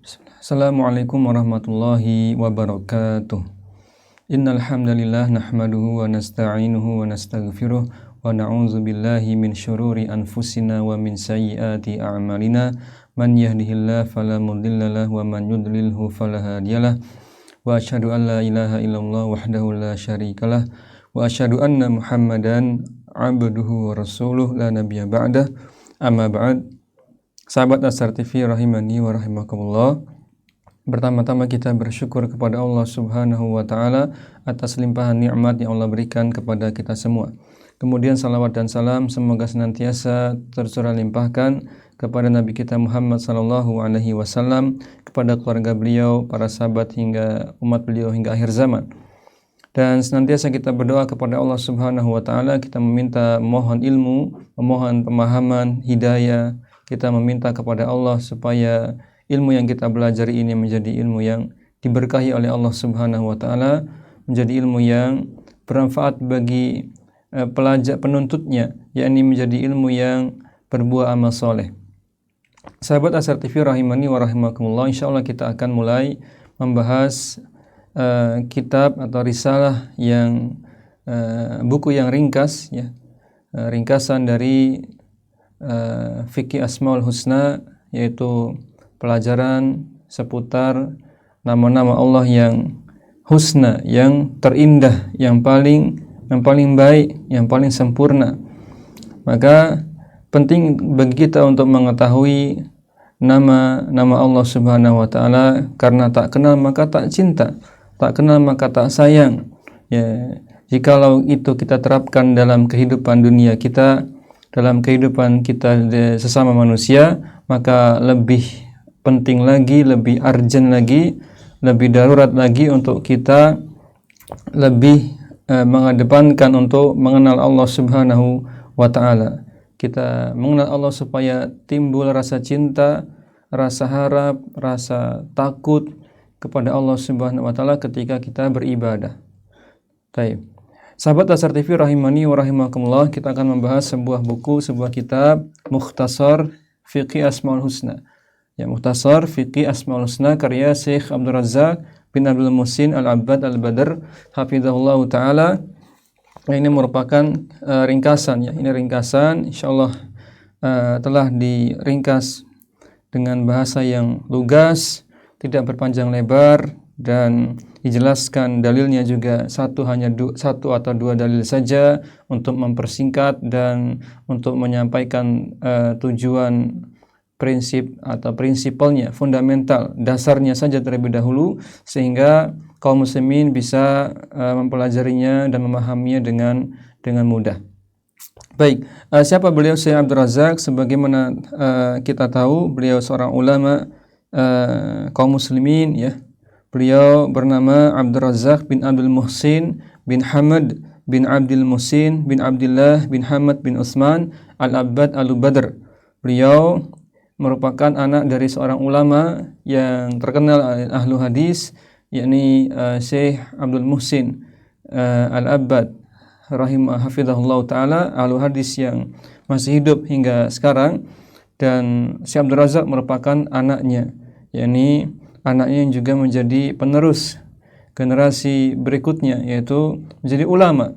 Assalamualaikum warahmatullahi wabarakatuh. Innal hamdalillah nahmaduhu wa nasta'inuhu wa nastaghfiruh wa na'udzu billahi min syururi anfusina wa min sayyiati a'malina. Man yahdihillahu fala mudhillalah wa man yudlilhu fala hadiyalah. Wa asyhadu an la ilaha illallah wahdahu la syarikalah wa asyhadu anna Muhammadan abduhu wa rasuluh la nabiyya ba'dah. Amma ba'd. Sahabat Asar TV rahimani wa rahimakumullah. Pertama-tama kita bersyukur kepada Allah Subhanahu wa taala atas limpahan nikmat yang Allah berikan kepada kita semua. Kemudian salawat dan salam semoga senantiasa tercurah limpahkan kepada Nabi kita Muhammad sallallahu alaihi wasallam, kepada keluarga beliau, para sahabat hingga umat beliau hingga akhir zaman. Dan senantiasa kita berdoa kepada Allah Subhanahu wa taala, kita mohon ilmu, memohon pemahaman, hidayah. Kita meminta kepada Allah supaya ilmu yang kita belajar ini menjadi ilmu yang diberkahi oleh Allah Subhanahu wa taala, menjadi ilmu yang bermanfaat bagi pelajar penuntutnya, yakni menjadi ilmu yang berbuah amal soleh. Sahabat Asar TV rahimani wa rahimakumullah, insyaallah kita akan mulai membahas kitab atau risalah yang buku yang ringkas, ya, ringkasan dari Fikih Asmaul Husna, yaitu pelajaran seputar nama-nama Allah yang husna, yang terindah, yang paling baik, yang paling sempurna. Maka penting bagi kita untuk mengetahui nama-nama Allah Subhanahu wa taala, karena tak kenal maka tak cinta, tak kenal maka tak sayang. Ya, jikalau itu kita terapkan dalam kehidupan dunia kita, dalam kehidupan kita sesama manusia, maka lebih penting lagi, lebih urgent lagi, lebih darurat lagi untuk kita lebih mengedepankan untuk mengenal Allah Subhanahu wa taala. Kita mengenal Allah supaya timbul rasa cinta, rasa harap, rasa takut kepada Allah Subhanahu wa taala ketika kita beribadah. Baik. Sahabat Asar TV rahimani wa rahimakumullah, kita akan membahas sebuah buku, sebuah kitab, Mukhtasar Fiqih Asmaul Husna. Ya, Mukhtasar Fiqih Asmaul Husna karya Syekh Abdul Razzaq bin Abdul Muhsin Al-Abbad Al-Badr hafizahullah taala. Ini merupakan ringkasan, ya. Ini ringkasan, insyaallah telah diringkas dengan bahasa yang lugas, tidak berpanjang lebar, dan dijelaskan dalilnya juga satu atau dua dalil saja untuk mempersingkat dan untuk menyampaikan tujuan, prinsip atau prinsipalnya, fundamental, dasarnya saja terlebih dahulu, sehingga kaum muslimin bisa mempelajarinya dan memahaminya dengan mudah. Baik, siapa beliau? Syekh Abdul Razzaq. Sebagaimana kita tahu, beliau seorang ulama kaum muslimin, ya. Beliau bernama Abdul Razzaq bin Abdul Muhsin bin Hamad bin Abdul Muhsin bin Abdullah bin Hamad bin Utsman Al-Abbad Al-Badr. Beliau merupakan anak dari seorang ulama yang terkenal ahlu hadis, yakni Syekh Abdul Muhsin Al-Abbad hafizahullah taala, ahlu hadis yang masih hidup hingga sekarang. Dan Syekh Abdul Razzaq merupakan anaknya, yakni anaknya yang juga menjadi penerus generasi berikutnya, yaitu menjadi ulama.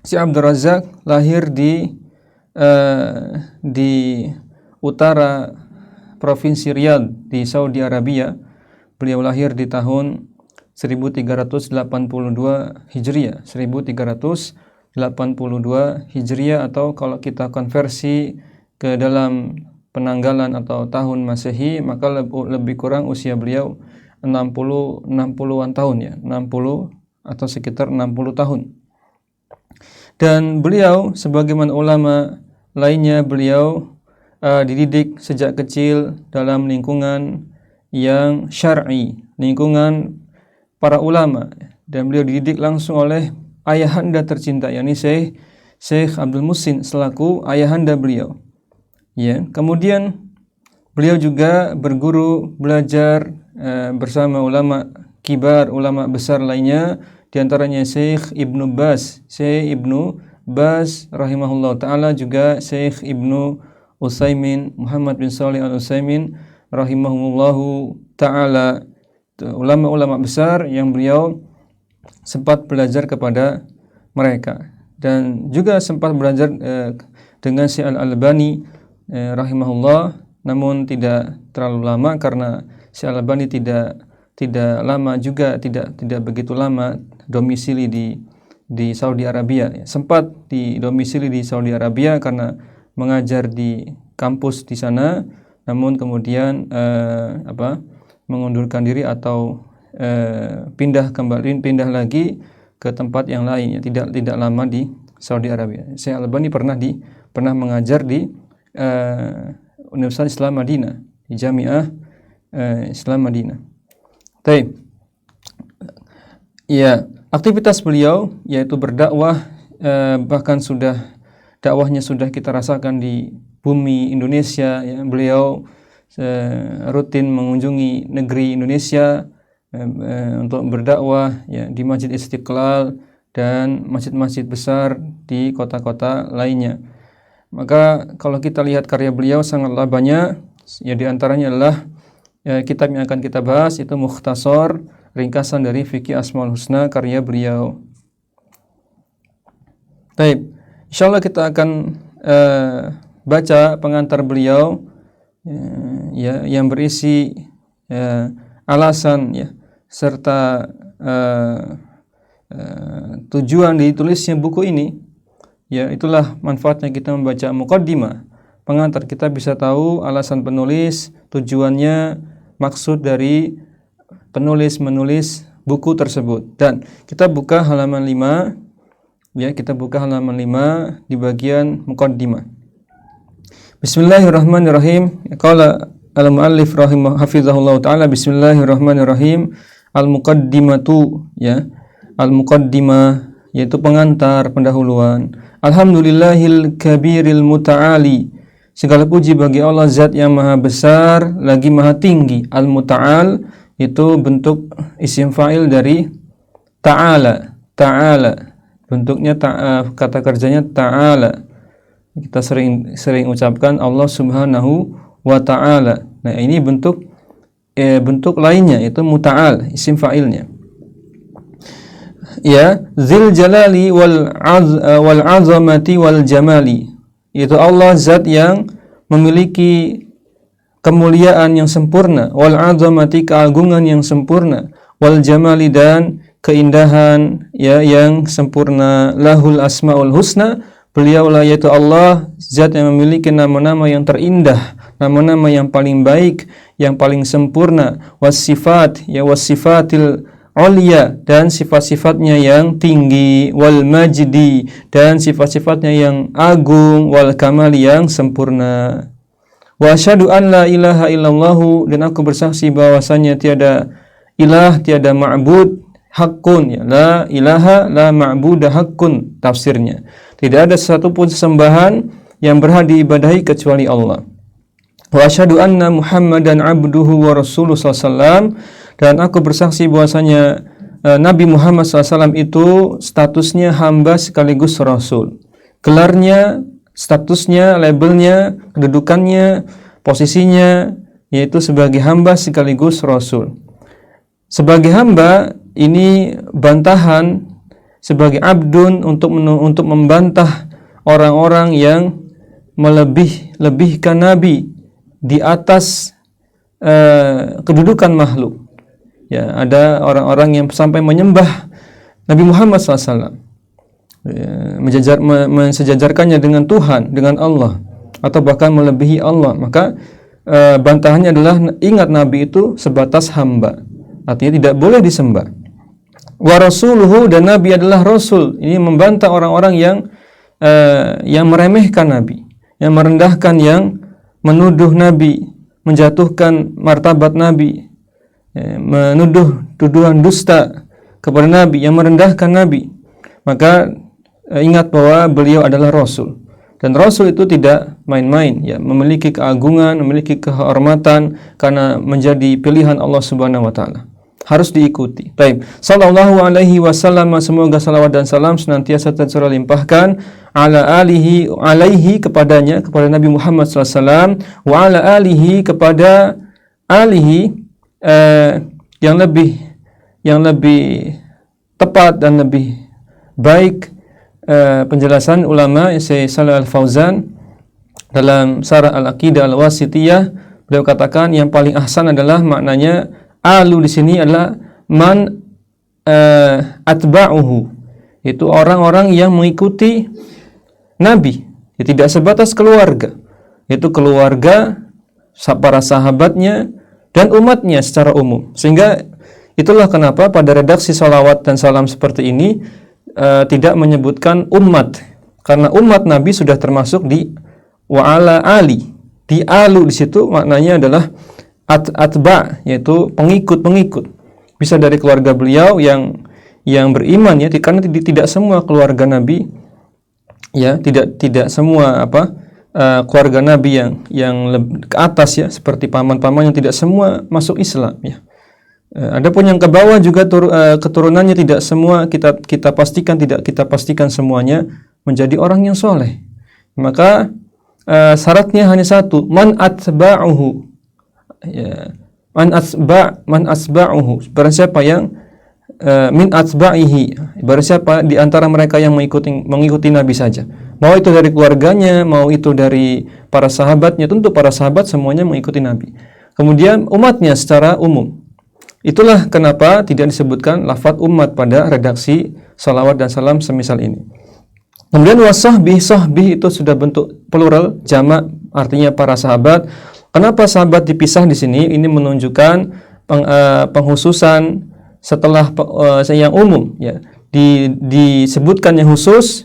Syekh Abdul Razzaq lahir di utara provinsi Riyadh di Saudi Arabia. Beliau lahir di tahun 1382 Hijriah, 1382 Hijriah, atau kalau kita konversi ke dalam penanggalan atau tahun Masehi, maka lebih kurang usia beliau 60-an tahun, ya, 60 atau sekitar 60 tahun. Dan beliau sebagaimana ulama lainnya, beliau dididik sejak kecil dalam lingkungan yang syar'i, lingkungan para ulama, dan beliau dididik langsung oleh ayahanda tercinta, yakni Syekh Abdul Muhsin selaku ayahanda beliau. Ya, kemudian beliau juga berguru, belajar bersama ulama kibar, ulama besar lainnya, di antaranya Syekh Ibnu Baz rahimahullah taala, juga Syekh Ibnu Utsaimin, Muhammad bin Shalih Al-Utsaimin rahimahullahu taala, ulama-ulama besar yang beliau sempat belajar kepada mereka, dan juga sempat belajar dengan Syekh Al-Albani rahimahullah, namun tidak terlalu lama karena Syekh Al-Albani tidak lama juga, tidak begitu lama domisili di Saudi Arabia. Sempat didomisili di Saudi Arabia karena mengajar di kampus di sana, namun kemudian mengundurkan diri atau pindah lagi ke tempat yang lain, ya, tidak lama di Saudi Arabia. Syekh Al-Albani pernah mengajar di Universitas Islam Madinah, di Jamiah Islam Madinah. Baik. Ya, aktivitas beliau yaitu berdakwah, bahkan dakwahnya sudah kita rasakan di bumi Indonesia, ya. Beliau rutin mengunjungi negeri Indonesia untuk berdakwah, ya, di Masjid Istiqlal dan masjid-masjid besar di kota-kota lainnya. Maka kalau kita lihat karya beliau sangatlah banyak, ya, di antaranya adalah kitab yang akan kita bahas itu Mukhtasar, ringkasan dari Fikih Asmaul Husna, karya beliau. Baik, insyaallah kita akan baca pengantar beliau, ya, yang berisi alasan, ya, serta tujuan ditulisnya buku ini. Ya, itulah manfaatnya kita membaca muqaddimah, pengantar. Kita bisa tahu alasan penulis, tujuannya, maksud dari penulis menulis buku tersebut. Dan kita buka halaman 5, ya, kita buka halaman 5 di bagian muqaddimah. Bismillahirrahmanirrahim. Qala al-muallif hafizahullah taala, bismillahirrahmanirrahim. Al-muqaddimatu, ya, al-muqaddimah yaitu pengantar, pendahuluan. Alhamdulillahil kabiril muta'ali, segala puji bagi Allah zat yang maha besar lagi maha tinggi. Al-muta'al itu bentuk isim fa'il dari ta'ala. Ta'ala bentuknya kata kerjanya ta'ala. Kita sering ucapkan Allah Subhanahu wa ta'ala. Nah, ini bentuk lainnya itu muta'al, isim fa'ilnya. Ya, Zil Jalali wal azamati wal jamali, itu Allah zat yang memiliki kemuliaan yang sempurna, wal azamati, keagungan yang sempurna, wal jamali, dan keindahan, ya, yang sempurna. Lahul asmaul husna, beliaulah yaitu Allah zat yang memiliki nama-nama yang terindah, nama-nama yang paling baik, yang paling sempurna. Wasifat, ya, wasifatil ulia, dan sifat-sifatnya yang tinggi. Wal majdi, dan sifat-sifatnya yang agung. Wal kamal, yang sempurna. Wa asyhadu an la ilaha illallahu, dan aku bersaksi bahwasanya tiada ilah, tiada ma'bud hakun, ya, la ilaha la ma'buda hakun, tafsirnya. Tidak ada satupun sesembahan yang berhak diibadahi kecuali Allah. Wa asyhadu anna Muhammadan abduhu wa rasuluhu sallallahu alaihi wasallam, dan aku bersaksi bahwasanya Nabi Muhammad SAW itu statusnya hamba sekaligus rasul. Gelarnya, statusnya, labelnya, kedudukannya, posisinya, yaitu sebagai hamba sekaligus rasul. Sebagai hamba ini bantahan, sebagai abdun untuk membantah orang-orang yang melebihkan Nabi di atas kedudukan makhluk. Ya, ada orang-orang yang sampai menyembah Nabi Muhammad SAW, ya, mensejajarkannya dengan Tuhan, dengan Allah, atau bahkan melebihi Allah. Maka bantahannya adalah, ingat, Nabi itu sebatas hamba, artinya tidak boleh disembah. Wa rasuluhu, dan Nabi adalah Rasul. Ini membantah orang-orang yang meremehkan Nabi, yang merendahkan, yang menuduh Nabi, menjatuhkan martabat Nabi, menuduh tuduhan dusta kepada Nabi, yang merendahkan Nabi. Maka ingat bahwa beliau adalah Rasul, dan Rasul itu tidak main-main, ya, memiliki keagungan, memiliki kehormatan, karena menjadi pilihan Allah Subhanahu wa taala, harus diikuti. Baik, sallallahu alaihi wasallam, semoga salawat dan salam senantiasa tercurah limpahkan alaihi kepada Nabi Muhammad SAW, wa ala alihi, kepada alihi yang lebih tepat dan lebih baik penjelasan ulama Syekh Shalih Al-Fauzan dalam Syarah Al-Aqidah Al-Wasithiyah, beliau katakan yang paling ahsan adalah maknanya alu di sini adalah man atba'uhu, itu orang-orang yang mengikuti Nabi, ya, tidak sebatas keluarga, yaitu keluarga, para sahabatnya dan umatnya secara umum. Sehingga itulah kenapa pada redaksi salawat dan salam seperti ini tidak menyebutkan umat, karena umat Nabi sudah termasuk di wa'ala ali, di alu di situ maknanya adalah atba, yaitu pengikut-pengikut, bisa dari keluarga beliau yang beriman, ya, karena tidak semua keluarga Nabi, ya, tidak semua keluarga Nabi yang ke atas, ya, seperti paman-paman yang tidak semua masuk Islam, ya. Adapun yang ke bawah juga keturunannya tidak semua kita pastikan semuanya menjadi orang yang soleh. Maka syaratnya hanya satu, man atba'uhu, ya, man asba'uhu, barang siapa yang min atba'ihi, barang siapa di antara mereka yang mengikuti Nabi saja, mau itu dari keluarganya, mau itu dari para sahabatnya, tentu para sahabat semuanya mengikuti Nabi. Kemudian umatnya secara umum. Itulah kenapa tidak disebutkan lafaz umat pada redaksi salawat dan salam semisal ini. Kemudian sahbih itu sudah bentuk plural, jamak, artinya para sahabat. Kenapa sahabat dipisah di sini? Ini menunjukkan penghususan setelah yang umum, ya. Disebutkan yang khusus,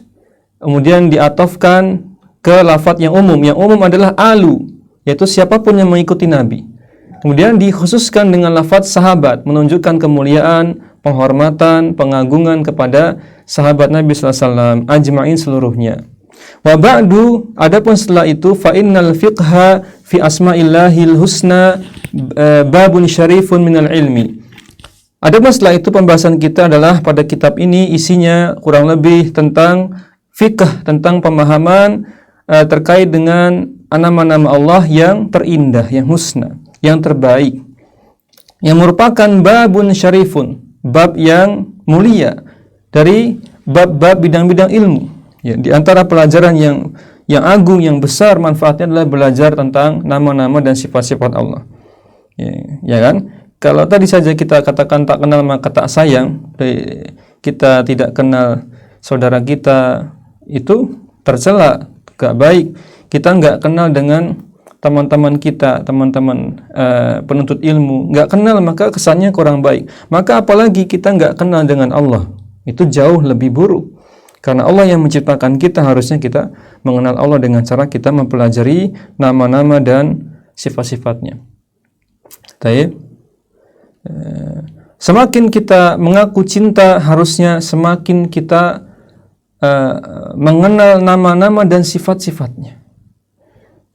kemudian diatofkan ke lafaz yang umum. Yang umum adalah alu, yaitu siapapun yang mengikuti Nabi. Kemudian dikhususkan dengan lafaz sahabat, menunjukkan kemuliaan, penghormatan, pengagungan kepada sahabat Nabi sallallahu alaihi wasallam ajma'in seluruhnya. Wa ba'du, adapun setelah itu, fa innal fiqha fi asma'illahil husna babun syarifun minal ilmi. Adapun setelah itu pembahasan kita adalah pada kitab ini isinya kurang lebih tentang fiqh, tentang pemahaman terkait dengan nama-nama Allah yang terindah, yang husna, yang terbaik, yang merupakan babun syarifun, bab yang mulia dari bab-bab bidang-bidang ilmu. Ya, di antara pelajaran yang agung, yang besar manfaatnya adalah belajar tentang nama-nama dan sifat-sifat Allah. Ya kan? Kalau tadi saja kita katakan tak kenal maka tak sayang, kita tidak kenal saudara kita, itu tercela, gak baik. Kita nggak kenal dengan teman-teman kita, teman-teman penuntut ilmu, nggak kenal, maka kesannya kurang baik. Maka apalagi kita nggak kenal dengan Allah, itu jauh lebih buruk. Karena Allah yang menciptakan kita, harusnya kita mengenal Allah dengan cara kita mempelajari nama-nama dan sifat-sifatnya. Taib. Semakin kita mengaku cinta, harusnya semakin kita mengenal nama-nama dan sifat-sifatnya.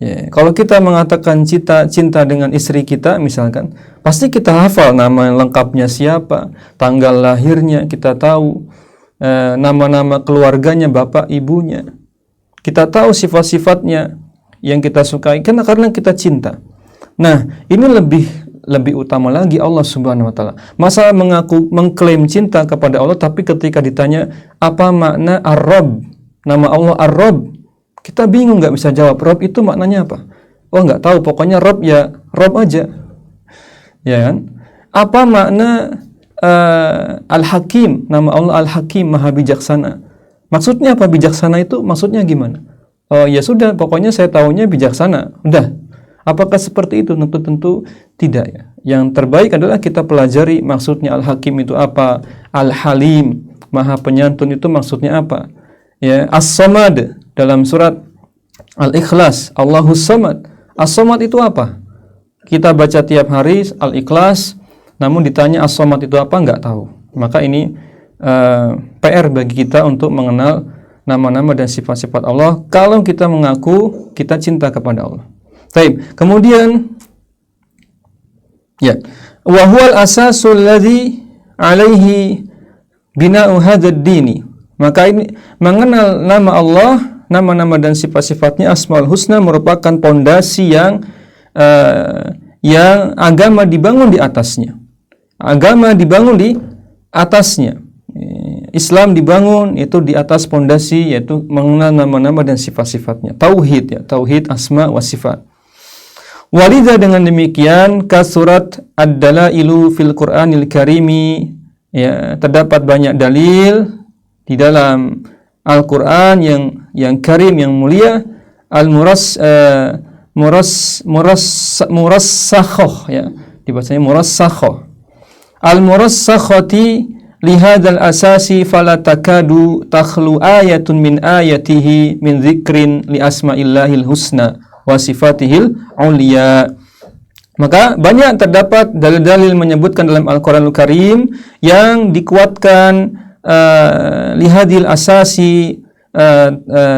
Ya, kalau kita mengatakan cinta dengan istri kita misalkan, pasti kita hafal nama lengkapnya siapa, tanggal lahirnya kita tahu, nama-nama keluarganya, bapak ibunya, kita tahu sifat-sifatnya yang kita sukai karena kita cinta. Nah, ini lebih utama lagi Allah Subhanahu wa taala. Masa mengklaim cinta kepada Allah, tapi ketika ditanya apa makna Ar-Rabb, nama Allah Ar-Rabb, kita bingung, nggak bisa jawab. Rabb itu maknanya apa? Oh, nggak tahu, pokoknya Rabb ya Rabb aja, ya kan? Apa makna Al-Hakim, nama Allah Al-Hakim, maha bijaksana? Maksudnya apa bijaksana itu? Maksudnya gimana? Oh ya sudah, pokoknya saya tahunya bijaksana, udah. Apakah seperti itu? Tentu tidak, ya. Yang terbaik adalah kita pelajari maksudnya Al-Hakim itu apa, Al-Halim, maha penyantun itu maksudnya apa, ya. As-Samad dalam surat Al-Ikhlas, Allahus Samad. As-Samad itu apa? Kita baca tiap hari Al-Ikhlas, namun ditanya As-Samad itu apa, nggak tahu. Maka ini PR bagi kita untuk mengenal nama-nama dan sifat-sifat Allah kalau kita mengaku kita cinta kepada Allah. Baik. Kemudian ya, wa huwal asasul ladzi alaihi bina'u hadzal dini. Maka ini mengenal nama Allah, nama-nama dan sifat-sifatnya Asmaul Husna merupakan pondasi yang agama dibangun di atasnya. Agama dibangun di atasnya. Islam dibangun itu di atas pondasi yaitu mengenal nama-nama dan sifat-sifatnya. Tauhid ya, tauhid asma wa sifat. Walidha dengan demikian kasurat ad-dalailu fil Qur'anil Karimi, ya, terdapat banyak dalil di dalam Al-Qur'an yang karim, yang mulia, murassakhoh ya, dibacanya murassakhoh. Al-murassakhati lihadzal asasi fala takadu takhlu ayatun min ayatihi min dzikrin li asma'illahil husna wa sifatihil ulia. Maka banyak terdapat dalil-dalil menyebutkan dalam Al-Qur'anul Karim yang dikuatkan lihadil asasi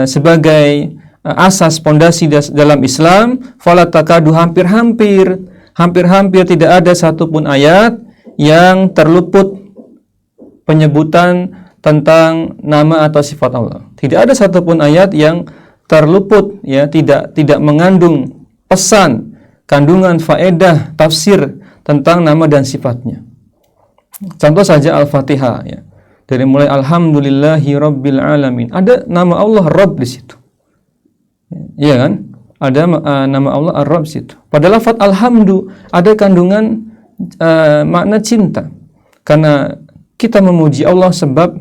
sebagai asas pondasi dalam Islam. Fala takadu hampir-hampir tidak ada satupun ayat yang terluput penyebutan tentang nama atau sifat Allah. Tidak ada satupun ayat yang terluput ya, tidak mengandung pesan, kandungan faedah, tafsir tentang nama dan sifatnya. Contoh saja Al-Fatihah ya. Dari mulai alhamdulillahi rabbil alamin, ada nama Allah Rabb di situ. Iya kan? Ada nama Allah Ar-Rabb di situ. Pada lafaz alhamdu ada kandungan makna cinta. Karena kita memuji Allah sebab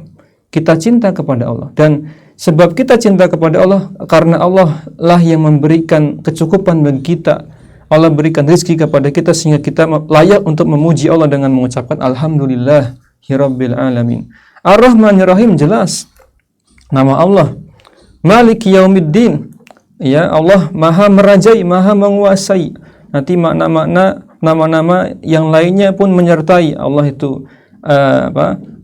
kita cinta kepada Allah, dan sebab kita cinta kepada Allah karena Allah lah yang memberikan kecukupan bagi kita. Allah berikan rezeki kepada kita sehingga kita layak untuk memuji Allah dengan mengucapkan alhamdulillahirabbil alamin. Ar-Rahmanir Rahim jelas nama Allah. Maliki yaumiddin, ya, Allah Maha merajai, Maha menguasai. Nanti makna-makna nama-nama yang lainnya pun menyertai Allah itu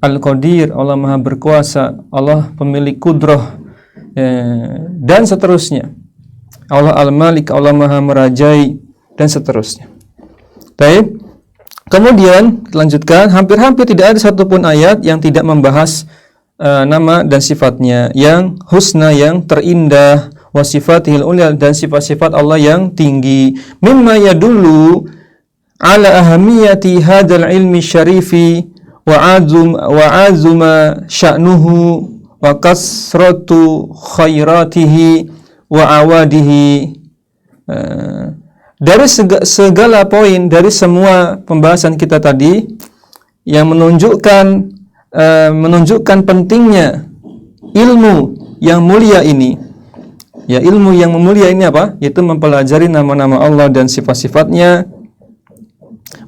Al-Qadir, Allah Maha berkuasa, Allah pemilik kudrah, dan seterusnya. Allah Al-Malik, Allah Maha merajai, dan seterusnya. Baik. Kemudian lanjutkan, hampir-hampir tidak ada satupun ayat yang tidak membahas nama dan sifatnya yang husna, yang terindah, wa sifatihil ulia, dan sifat-sifat Allah yang tinggi. Mimma yadullu ala ahamiyati hadzal ilmi syarifi wa azuma sya'nuhu wa kasratu khairatihi wa awadihi. Dari segala poin, dari semua pembahasan kita tadi yang menunjukkan pentingnya ilmu yang mulia ini. Ya, ilmu yang mulia ini apa? Yaitu mempelajari nama-nama Allah dan sifat-sifatnya.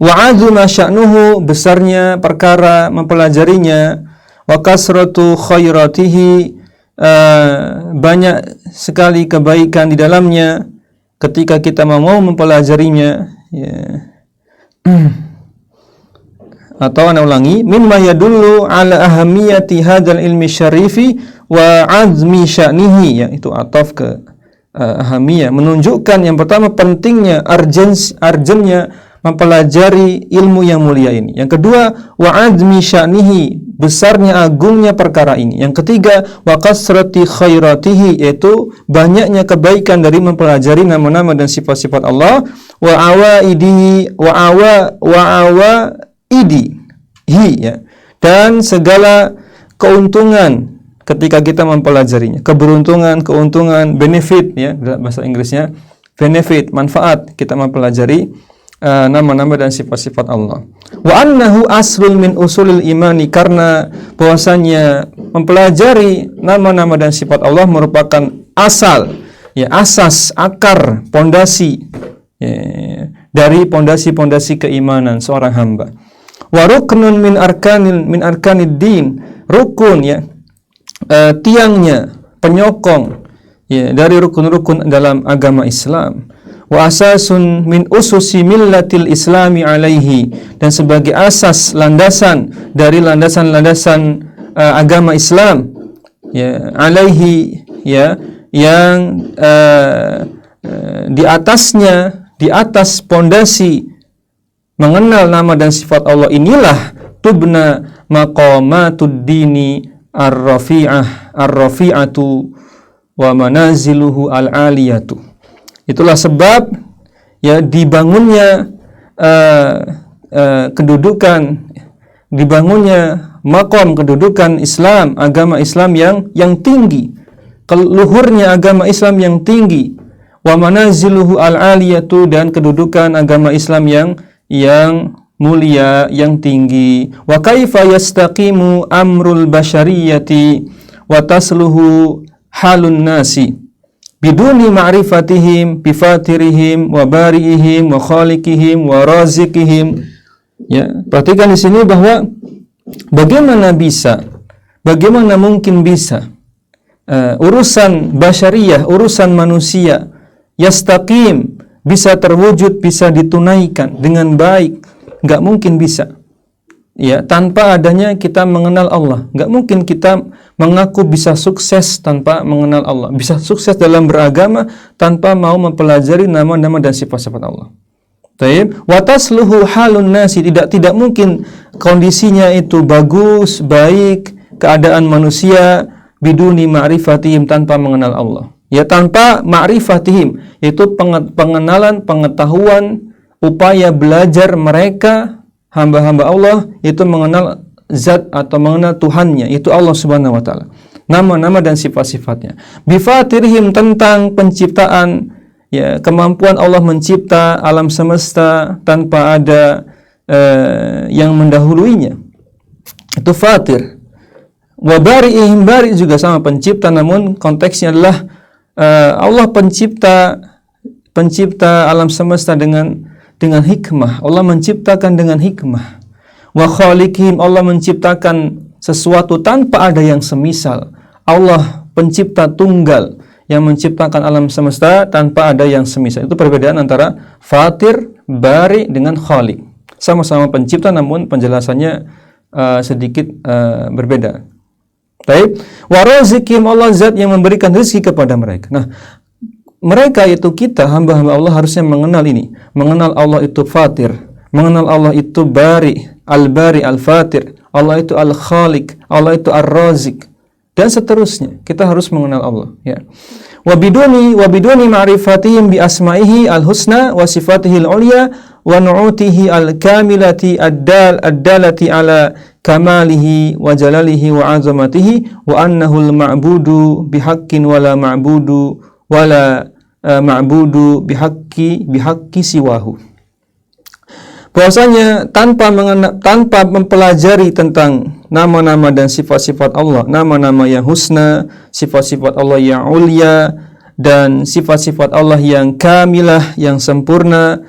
Wa azuma sya'nuhu, besarnya perkara mempelajarinya. Wa kasratu khairatihi, banyak sekali kebaikan di dalamnya ketika kita mau mempelajarinya, ya. Atau ana ulangi, mimma yadullu ala ahamiyati hadzal ilmi syarifi wa azmi sya'nihi, ya, itu ataf ke ahamiyah, menunjukkan yang pertama pentingnya, urgentnya mempelajari ilmu yang mulia ini. Yang kedua, wa azmi sya'nihi, besarnya agungnya perkara ini. Yang ketiga, wa kasrati khairatihi, yaitu banyaknya kebaikan dari mempelajari nama-nama dan sifat-sifat Allah. Wa awaidihi, ya, dan segala keuntungan ketika kita mempelajarinya. Keberuntungan, keuntungan, benefit, ya, bahasa Inggrisnya benefit, manfaat kita mempelajari nama-nama dan sifat-sifat Allah. Wa annahu aslun min usulil imani, karena bahwasanya mempelajari nama-nama dan sifat Allah merupakan asal, ya, asas, akar, pondasi, ya, dari pondasi-pondasi keimanan seorang hamba. Wa ruknun min arkanid din, rukun, ya, tiangnya, penyokong, ya, dari rukun-rukun dalam agama Islam. Wa asasun min ususi millatil islami alaihi, dan sebagai asas, landasan dari landasan-landasan agama Islam, ya, alaihi, ya, yang di atasnya, di atas pondasi mengenal nama dan sifat Allah inilah tubna maqamatud dini ar-rafi'atu wa manaziluhu al-aliyatu. Itulah sebab, ya, dibangunnya kedudukan, dibangunnya maqam kedudukan Islam, agama Islam yang tinggi, luhurnya agama Islam yang tinggi, wa manaziluhu al-aliyatu, dan kedudukan agama Islam yang mulia, yang tinggi. Wa kaifa yastaqimu amrul bashariyati wa tasluhu halun nasi biduni ma'rifatihim bifatirihim wa bari'ihim wa khaliqihim wa raziqihim. Ya, perhatikan di sini bahwa bagaimana mungkin bisa urusan basyariyah, urusan manusia yastaqim, bisa terwujud, bisa ditunaikan dengan baik. Nggak mungkin bisa, ya, tanpa adanya kita mengenal Allah. Nggak mungkin kita mengaku bisa sukses tanpa mengenal Allah, bisa sukses dalam beragama tanpa mau mempelajari nama-nama dan sifat-sifat Allah. Taib, wa tasluhu halun nasi, tidak mungkin kondisinya itu bagus, baik, keadaan manusia biduni ma'rifatihim, tanpa mengenal Allah. Ya, tanpa ma'rifatihim, itu pengenalan, pengetahuan, upaya belajar mereka hamba-hamba Allah itu mengenal zat atau mengenal Tuhannya, itu Allah Subhanahu wa taala, nama-nama dan sifat-sifatnya. Bifatirihim, tentang penciptaan, ya, kemampuan Allah mencipta alam semesta tanpa ada yang mendahuluinya, itu fatir. Wa bari'ihim, bari juga sama, pencipta, namun konteksnya adalah Allah pencipta alam semesta dengan hikmah. Allah menciptakan dengan hikmah. Wa khaliqihim, Allah menciptakan sesuatu tanpa ada yang semisal. Allah pencipta tunggal yang menciptakan alam semesta tanpa ada yang semisal. Itu perbedaan antara fatir, bari dengan khaliq. Sama-sama pencipta, namun penjelasannya sedikit berbeda. Baik. Wa raziqihim, Allah zat yang memberikan rezeki kepada mereka. Nah, mereka itu, kita hamba-hamba Allah harusnya mengenal ini, mengenal Allah itu fatir, mengenal Allah itu bari, al-bari, al-fatir, Allah itu al-khaliq, Allah itu ar-razik, dan seterusnya. Kita harus mengenal Allah, ya. Wa biduni ma'rifatihim bi asma'ihi al-husna wa sifatihi al-ulya wa nu'utihi al-kamilati ad-dalati ala kamalihi wa jalalihi wa azamatihi wa annahu al-ma'budu bihaqqin wala ma'budu wala ma'budu bihaqqi siwahu. Bahwasanya tanpa mempelajari tentang nama-nama dan sifat-sifat Allah, nama-nama yang husna, sifat-sifat Allah yang ulia, dan sifat-sifat Allah yang kamilah, yang sempurna,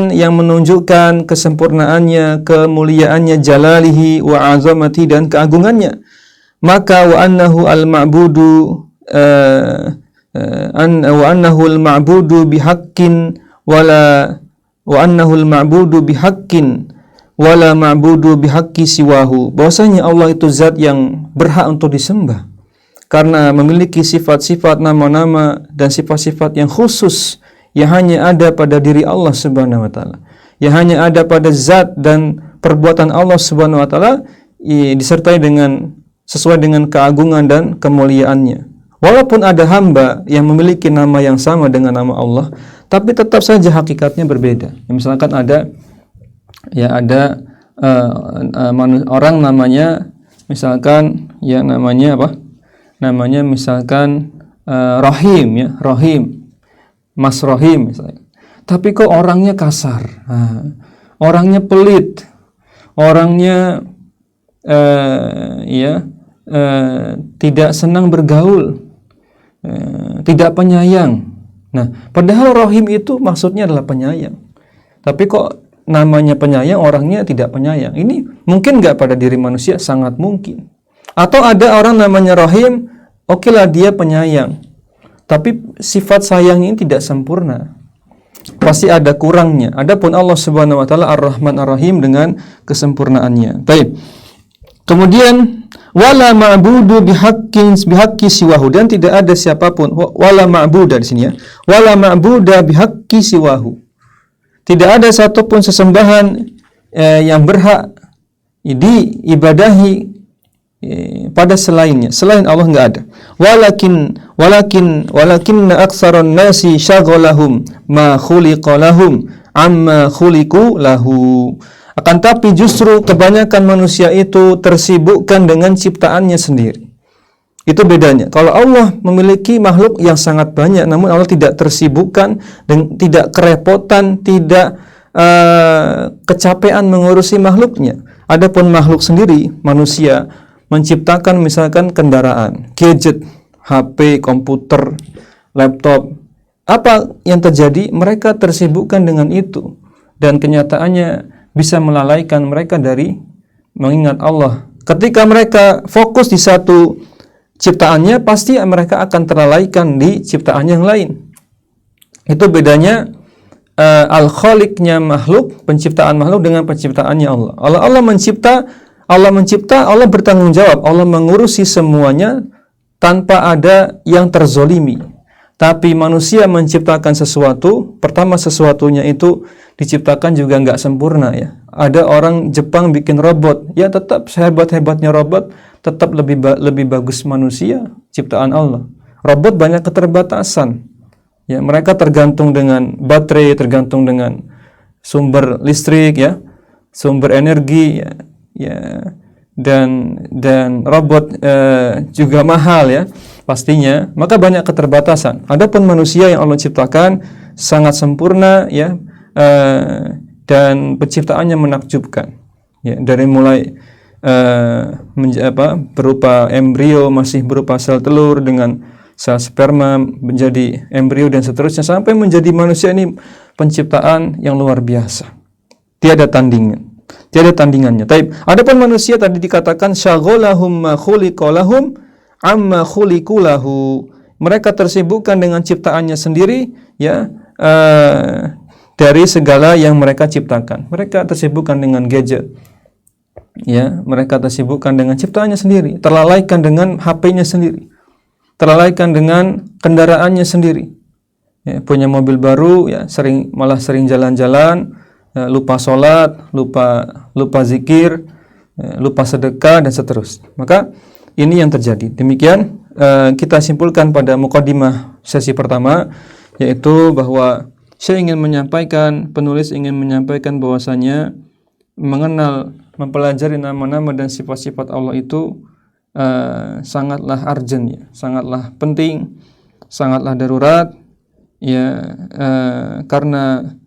yang menunjukkan kesempurnaannya, kemuliaannya, jalalihi wa azamati, dan keagungannya. Maka wa annahu al-ma'budu wa annahu al-ma'budu bihaqqin wala ma'budu bihaqqi siwahu. Bahwasanya Allah itu zat yang berhak untuk disembah karena memiliki sifat-sifat, nama-nama dan sifat-sifat yang khusus yang hanya ada pada diri Allah Subhanahu wa taala, yang hanya ada pada zat dan perbuatan Allah Subhanahu wa taala, disertai dengan sesuai dengan keagungan dan kemuliaannya. Walaupun ada hamba yang memiliki nama yang sama dengan nama Allah, tapi tetap saja hakikatnya berbeda. Misalkan ada orang namanya, misalkan yang namanya apa? Namanya misalkan Rahim, ya, Rahim, Mas Rahim misalnya. Tapi kok orangnya kasar, orangnya pelit, orangnya tidak senang bergaul, tidak penyayang. Nah, padahal Rahim itu maksudnya adalah penyayang. Tapi kok namanya penyayang, orangnya tidak penyayang. Ini mungkin nggak pada diri manusia? Sangat mungkin. Atau ada orang namanya Rahim, okelah dia penyayang, tapi sifat sayang ini tidak sempurna. Pasti ada kurangnya. Adapun Allah Subhanahu wa taala Ar-Rahman Ar-Rahim dengan kesempurnaannya. Baik. Kemudian wala ma'budu bihaqqi siwahu, dan tidak ada siapapun, wala ma'buda di sini, ya. Wala ma'buda bihaqqi siwahu. Tidak ada satupun sesembahan yang berhak diibadahi pada selainnya. Selain Allah enggak ada. Walakinna aktsaran nasi syaghalahum ma khuliqa lahum amma khuliqu lahu. Akan tapi justru kebanyakan manusia itu tersibukkan dengan ciptaannya sendiri. Itu bedanya. Kalau Allah memiliki makhluk yang sangat banyak, namun Allah tidak tersibukkan dan tidak kerepotan, tidak kecapean mengurusi makhluknya. Adapun makhluk sendiri, manusia menciptakan misalkan kendaraan, gadget, HP, komputer, laptop. Apa yang terjadi? Mereka tersibukkan dengan itu. Dan kenyataannya bisa melalaikan mereka dari mengingat Allah. Ketika mereka fokus di satu ciptaannya, pasti mereka akan terlalaikan di ciptaan yang lain. Itu bedanya al-khaliqnya makhluk, penciptaan makhluk dengan penciptaannya Allah. Allah mencipta, Allah bertanggung jawab, Allah mengurusi semuanya tanpa ada yang terzolimi. Tapi manusia menciptakan sesuatu, pertama sesuatunya itu diciptakan juga nggak sempurna ya. Ada orang Jepang bikin robot, ya tetap sehebat-hebatnya robot, tetap lebih bagus manusia, ciptaan Allah. Robot banyak keterbatasan. Ya, mereka tergantung dengan baterai, tergantung dengan sumber listrik ya, sumber energi ya, dan robot juga mahal ya. Pastinya, maka banyak keterbatasan. Adapun manusia yang Allah ciptakan sangat sempurna ya, dan penciptaannya menakjubkan. Ya, dari mulai berupa embrio, masih berupa sel telur dengan sel sperma menjadi embrio dan seterusnya sampai menjadi manusia, ini penciptaan yang luar biasa. Tiada tandingannya. Taib. Adapun manusia tadi dikatakan syaghalahum ma khuliqa lahum amma khuliqu lahu. Mereka tersibukkan dengan ciptaannya sendiri ya, dari segala yang mereka ciptakan. Mereka tersibukkan dengan gadget. Ya, mereka tersibukkan dengan ciptaannya sendiri, terlalaikan dengan HP-nya sendiri. Terlalaikan dengan kendaraannya sendiri. Ya, punya mobil baru ya, malah sering jalan-jalan, lupa sholat, lupa zikir, lupa sedekah dan seterusnya. Maka ini yang terjadi. Demikian kita simpulkan pada mukadimah sesi pertama, yaitu bahwa penulis ingin menyampaikan bahwasanya mengenal, mempelajari nama-nama dan sifat-sifat Allah itu sangatlah urgent ya, sangatlah penting, sangatlah darurat ya, karena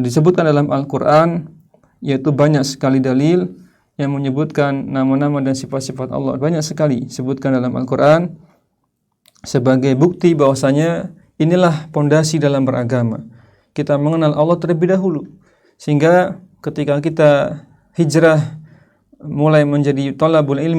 disebutkan dalam Al-Qur'an, yaitu banyak sekali dalil yang menyebutkan nama-nama dan sifat-sifat Allah, banyak sekali disebutkan dalam Al-Quran sebagai bukti bahwasanya inilah pondasi dalam beragama. Kita mengenal Allah terlebih dahulu, sehingga ketika kita hijrah mulai menjadi talabatul ilm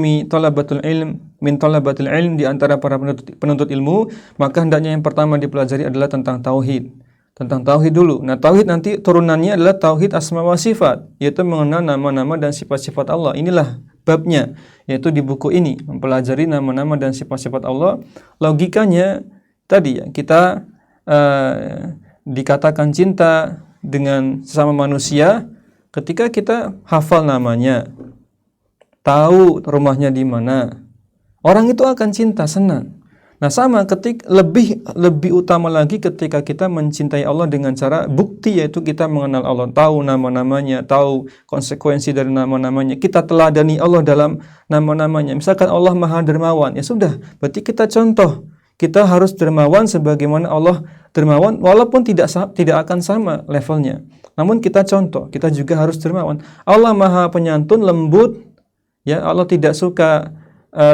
min talabatul ilm, di antara para penuntut ilmu, maka hendaknya yang pertama dipelajari adalah tentang tauhid. Tentang tauhid dulu. Nah, tauhid nanti turunannya adalah tauhid asma wa sifat, yaitu mengenal nama-nama dan sifat-sifat Allah. Inilah babnya, yaitu di buku ini, mempelajari nama-nama dan sifat-sifat Allah. Logikanya tadi ya, kita dikatakan cinta dengan sesama manusia ketika kita hafal namanya, tahu rumahnya di mana. Orang itu akan cinta, senang. Nah, sama lebih utama lagi ketika kita mencintai Allah dengan cara bukti, yaitu kita mengenal Allah, tahu nama-namanya, tahu konsekuensi dari nama-namanya, kita teladani Allah dalam nama-namanya. Misalkan Allah Maha Dermawan, ya sudah, berarti kita contoh, kita harus dermawan sebagaimana Allah dermawan, walaupun tidak akan sama levelnya. Namun kita contoh, kita juga harus dermawan. Allah Maha Penyantun, lembut, ya, Allah tidak suka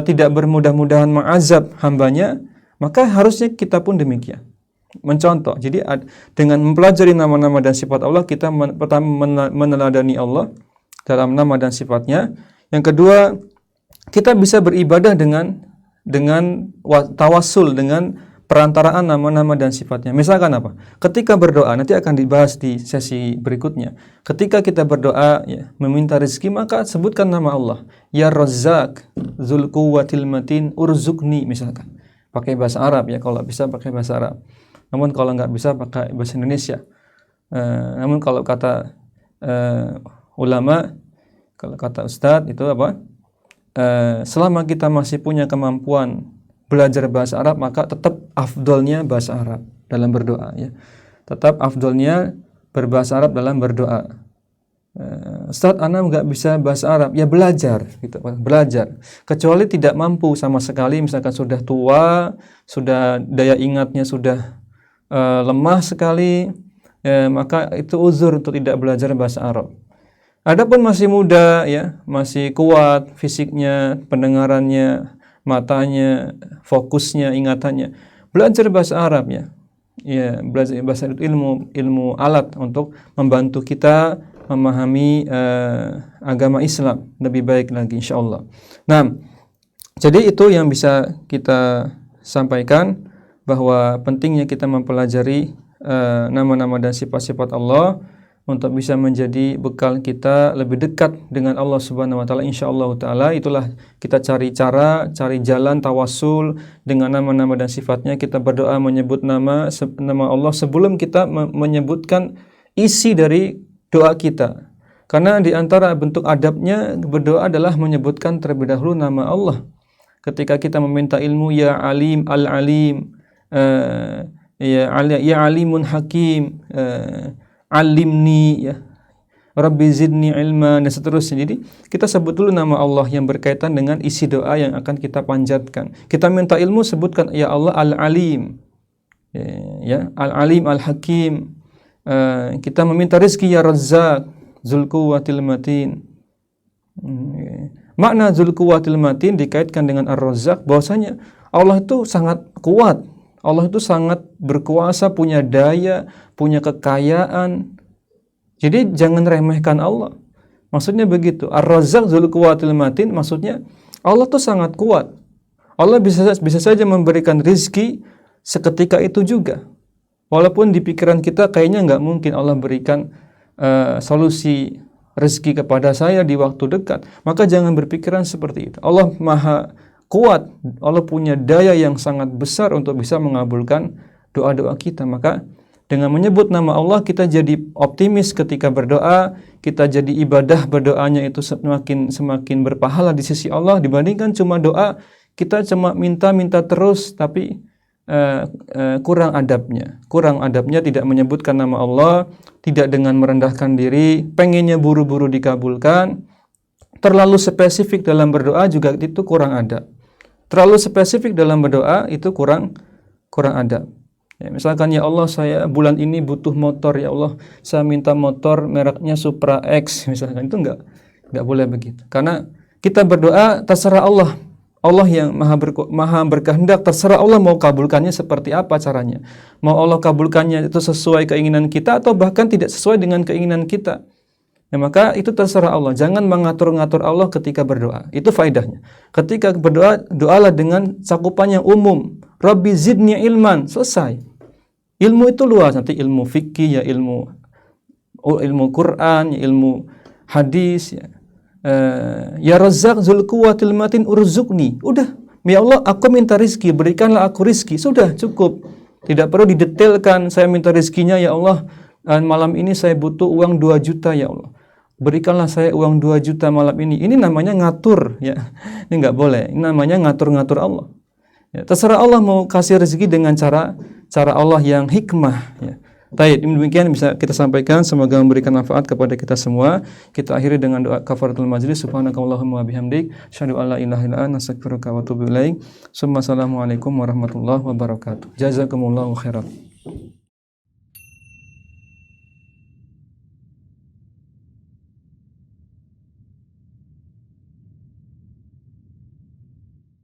tidak bermudah-mudahan mengazab hambanya, maka harusnya kita pun demikian, mencontoh. Jadi dengan mempelajari nama-nama dan sifat Allah, kita pertama meneladani Allah dalam nama dan sifatnya. Yang kedua, kita bisa beribadah dengan tawassul, dengan perantaraan nama-nama dan sifatnya. Misalkan apa? Ketika berdoa, nanti akan dibahas di sesi berikutnya. Ketika kita berdoa ya, meminta rezeki, maka sebutkan nama Allah. Ya Razzaq, Dzul Quwwatil Matin, Urzuqni, misalkan. Pakai bahasa Arab ya, kalau bisa pakai bahasa Arab. Namun kalau nggak bisa pakai bahasa Indonesia. Namun kalau kata ulama, kalau kata ustadz itu apa? Selama kita masih punya kemampuan belajar bahasa Arab, maka tetap afdolnya bahasa Arab dalam berdoa ya. Tetap afdolnya berbahasa Arab dalam berdoa. Ustaz, ana nggak bisa bahasa Arab, ya belajar gitu, belajar. Kecuali tidak mampu sama sekali, misalkan sudah tua, sudah daya ingatnya sudah lemah sekali, maka itu uzur untuk tidak belajar bahasa Arab. Adapun masih muda ya, masih kuat fisiknya, pendengarannya, matanya, fokusnya, ingatannya, belajar bahasa Arab ya. Ya, belajar bahasa itu ilmu alat untuk membantu kita memahami agama Islam lebih baik lagi insyaallah. Nah, jadi itu yang bisa kita sampaikan, bahwa pentingnya kita mempelajari nama-nama dan sifat-sifat Allah untuk bisa menjadi bekal kita lebih dekat dengan Allah Subhanahu wa taala insyaallah taala. Itulah kita cari jalan tawassul dengan nama-nama dan sifatnya. Kita berdoa menyebut nama Allah sebelum kita menyebutkan isi dari doa kita. Karena di antara bentuk adabnya berdoa adalah menyebutkan terlebih dahulu nama Allah. Ketika kita meminta ilmu, ya alim al-alim, ya alimun hakim, alimni, ya Rabbi zidni ilma, dan seterusnya. Jadi kita sebut dulu nama Allah yang berkaitan dengan isi doa yang akan kita panjatkan. Kita minta ilmu, sebutkan ya Allah al-alim, ya al-alim al-hakim. Kita meminta rezeki, ya Razzaq Dzul Quwwatil Matin. Makna Dzul Quwwatil Matin dikaitkan dengan Ar-Razzaq, bahwasanya Allah itu sangat kuat, Allah itu sangat berkuasa, punya daya, punya kekayaan. Jadi jangan remehkan Allah. Maksudnya begitu. Ar-Razzaq Dzul Quwwatil Matin maksudnya Allah itu sangat kuat. Allah bisa saja memberikan rezeki seketika itu juga. Walaupun di pikiran kita kayaknya nggak mungkin Allah berikan solusi rezeki kepada saya di waktu dekat, maka jangan berpikiran seperti itu. Allah maha kuat, Allah punya daya yang sangat besar untuk bisa mengabulkan doa-doa kita. Maka dengan menyebut nama Allah kita jadi optimis ketika berdoa, kita jadi ibadah berdoanya itu semakin berpahala di sisi Allah dibandingkan cuma doa kita cuma minta terus tapi kurang adabnya tidak menyebutkan nama Allah, tidak dengan merendahkan diri, pengennya buru-buru dikabulkan, terlalu spesifik dalam berdoa juga itu kurang adab, terlalu spesifik dalam berdoa itu kurang adab. Ya, misalkan ya Allah saya bulan ini butuh motor, ya Allah saya minta motor mereknya Supra X, misalkan, itu enggak boleh begitu, karena kita berdoa terserah Allah. Allah yang maha berkehendak, terserah Allah mau kabulkannya seperti apa caranya. Mau Allah kabulkannya itu sesuai keinginan kita atau bahkan tidak sesuai dengan keinginan kita. Ya, maka itu terserah Allah. Jangan mengatur-ngatur Allah ketika berdoa. Itu faedahnya. Ketika berdoa, doalah dengan cakupan yang umum. Rabbi zidni ilman, selesai. Ilmu itu luas, nanti ilmu fikih, ya ilmu Quran, ya ilmu hadis, ya. Ya Razzaq Dzul Quwwatil Matin urzuqni. Udah, ya Allah aku minta rizki, berikanlah aku rizki. Sudah cukup. Tidak perlu didetailkan, saya minta rizkinya ya Allah malam ini saya butuh uang 2 juta ya Allah. Berikanlah saya uang 2 juta malam ini. Ini namanya ngatur ya. Ini enggak boleh. Ini namanya ngatur-ngatur Allah. Ya, terserah Allah mau kasih rezeki dengan cara Allah yang hikmah ya. Baik, demikian bisa kita sampaikan, semoga memberikan manfaat kepada kita semua. Kita akhiri dengan doa kafaratul majlis. Subhanakallahumma wa bihamdik, asyhadu an la ilaha illa anta, astaghfiruka wa atubu ilaik. Assalamualaikum warahmatullahi wabarakatuh. Jazakumullahu khairan.